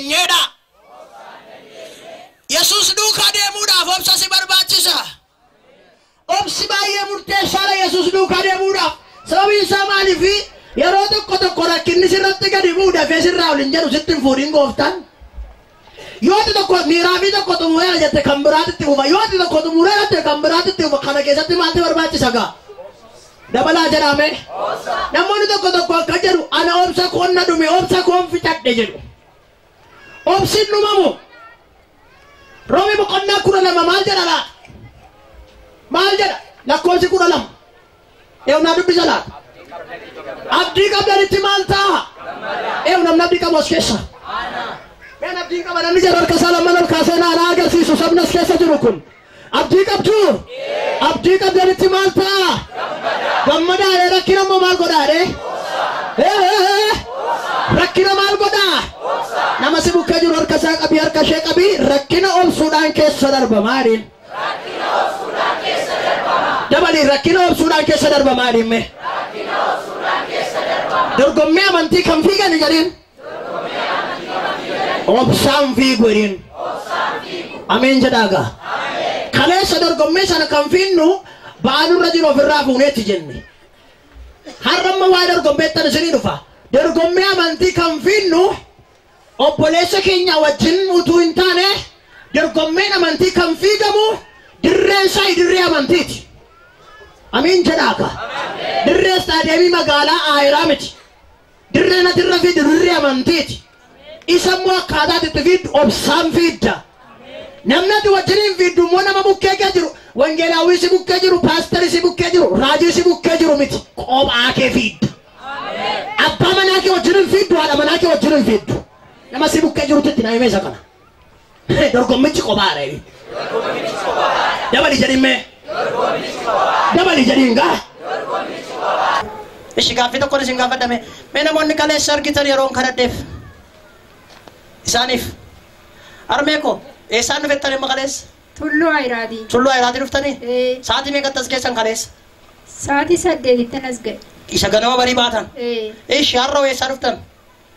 dandeenyeedha. Yesuus duukaa deemuudhaaf obsa si barbaachisa. Obsi baay'ee murteessaadha Yesuus duukaa deemuudhaaf. Sababiin isaa maaliifi yeroo tokko rakkinni sirratti gadi bu'uudhaaf sirraa ol hin jedhu sitti hin fuudhin gooftaan. Yoo tokko miiraa fi tokko xumureera jette kan biraatitti fufa. Yoo tokko xumureera jette kan biraatitti fufa. Kana keessatti maaltu barbaachisa gaa? Dabalaa jedhame. Namoonni tokko akka jedhu ana obsa koon na dhume obsa koon fixadhe jedhu. Obsiin dhumamu. Roomi boqonnaa 12 maal jedha laata? Maal jedha? Lakkoofsi 12. Eewna dubbisa laata? Abdii qabdanitti maal ta'a? Namni abdii qabu as keessa. Ben abdii qaba namni jara harka isaa lamaan ol kaasee naa agarsiisu sabni as keessa jiru kun. Abdii qabdu? Abdii qabdanitti maal ta'a? Gammadaadhe rakkina immoo maal godhaadhe? Rakkina maal godhaa? Nama si bukkee jiru harka isaa qabii harka ishee qabii rakkina obsuudhaan keessa darba maaliin? Dabali rakkina obsuudhaan keessa darba maaliin? Dorgommii amantii kan fiigan jedhin? Obsaan fiigu jedhin. Ameen jedhaagaa. Kaleessa dorgommii sana kan fiinnu baanurra jiru ofirraa fuuneetti jenne. Har'amma waa dorgommeettan isinii dhufa. Dorgommii amantii kan fiinnu obboleessa keenya wajjin utuu hin taane dorgommiin amantii kan fiigamu dirreen isaa dirree amantiiti. Amiin jedhaaka. Dirree istaadiyeemii magaalaa Aayiraa miti. Dirreen atirra fiiddu dirree amantiiti. Isa immoo akkaataa itti fiiddu obsaan fiidda. Namni ati wajjiniin fiiddu immoo nama bukkee jiru. Wangeelaawwii si bukkee jiru, paasterii si bukkee jiru, raajii si bukkee jiru miti. Qophaa kee fiidda. Abbaa manaa kee wajjiniin fiiddu, haadha manaa kee wajjiniin fiiddu. Nama si bukkee jirutti itti naayimee isa kana. Dorgommichi qophaadha. Dabali jedhin mee? Dabali jedhin gaa? Ishi gaaffii tokkoon isin gaafadhame. Mee namoonni kaleessa argitan yeroon kadhadheef isaaniif armee koo eessaan dhufettani amma kaleessa? Tulluu Ayiraati. Tulluu Ayiraati dhuftanii? Sa'aatii meeqatti as keessan kaleessa? Sa'aatii 8 as ga'e. Isa ganama barii baatan? Ishi har'a eessaa dhuftan?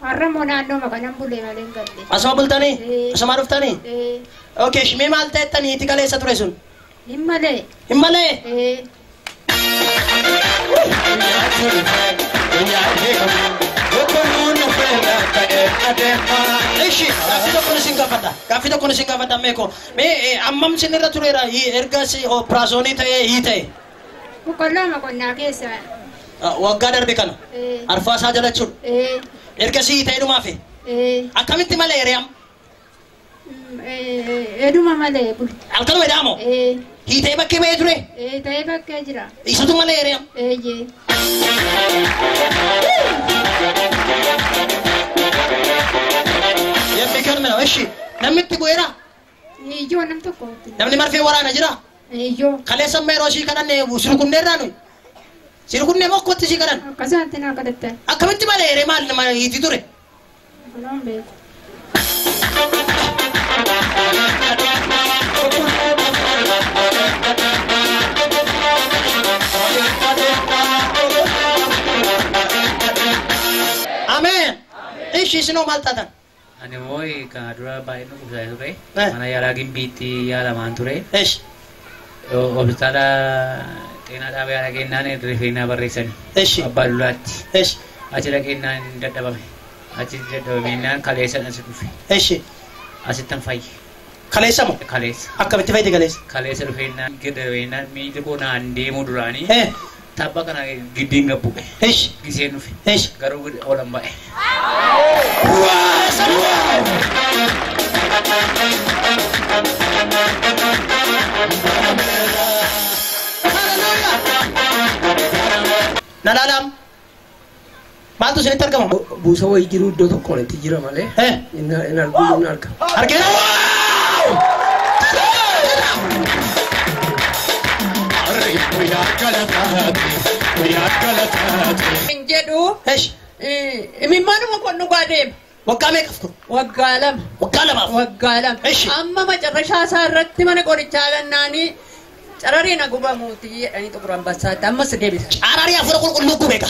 Har'a moo naannoo makanan bulee malee hin galle. Asuma bultanii? Asuma dhuftanii? Okay, shimee maal ta'ettanii itti kaleessa ture sun? Hin malee. Hin malee? Ishi gaaffii tokkoon isin gaafadha meeko. Mee ammam sinirra tureera erga operaasyoonii ta'ee hii ta'e? Boqolloo qonnaa keessa. Waggaa darbe kana? Arfaasaa jala jechuudha? Erga si hii ta'e dhumaafe? Akkamitti malee re'am? Eduma malee bulu. Halkanuma edaamoo? Hii ta'e bakkee ba'ee ture? Ta'ee bakkee jira. Isatu malee re'am? Yemmi kanuma ishi namni itti bu'eera? Iyyoo nam tokko. Namni marfee waraana jira? Iyyoo. Kaleessa amma yeroo ishii kadhanne sirkunneerraa nuyi? Sirkunnee mokkotti ishii kadhan? Akkasumatti naa kadhattan. Akkamitti malee ree maal nama hiiti ture? Kunuun beeku. Ameen. Ishi isinoo maal taatan? Ani mooy kan dura baay'ee nu kuusaa ture. Mana yaalaa gimbiitti yaalamaan ture. Ishi. Hospitaala xeenaa dhaabaa yaalaa kennaan rifeenaa barreessani. Ishi. Abbaa lulaatti. Ishi. Achi dhaqeennaan dadhabame. Achi dadhabameenaan kaleessan asi dhufe. Ishi. Asittan fayye. Kaleessa moo? Kaleessa. Akkamitti fayyade kaleessa? Kaleessa dhufeennaan gadhabeenaan miilli koo naan deemuu duraanii. Tapha kana giddiin gabbu. Ishi. Giseen dhufe. Ishi. Garuu oolan ba'e. Nalaalam. Maaltu isinitti argama? Buusa wayii jiru iddoo tokkotti jira malee. Inni arguun arga. Argeera. Jedhu. Imimmaanuma qonnu gaadeem. Waggaa meeqaf kun? Waggaa lama. Waggaa lamaaf? Waggaa lama. Amma macarrashaa isaa irratti mana qorichaa gannaanii carariin gubamuuti jedhanii xuquran bassaatti ammas deebisa. Cararii afur qulqulluu gubeeka.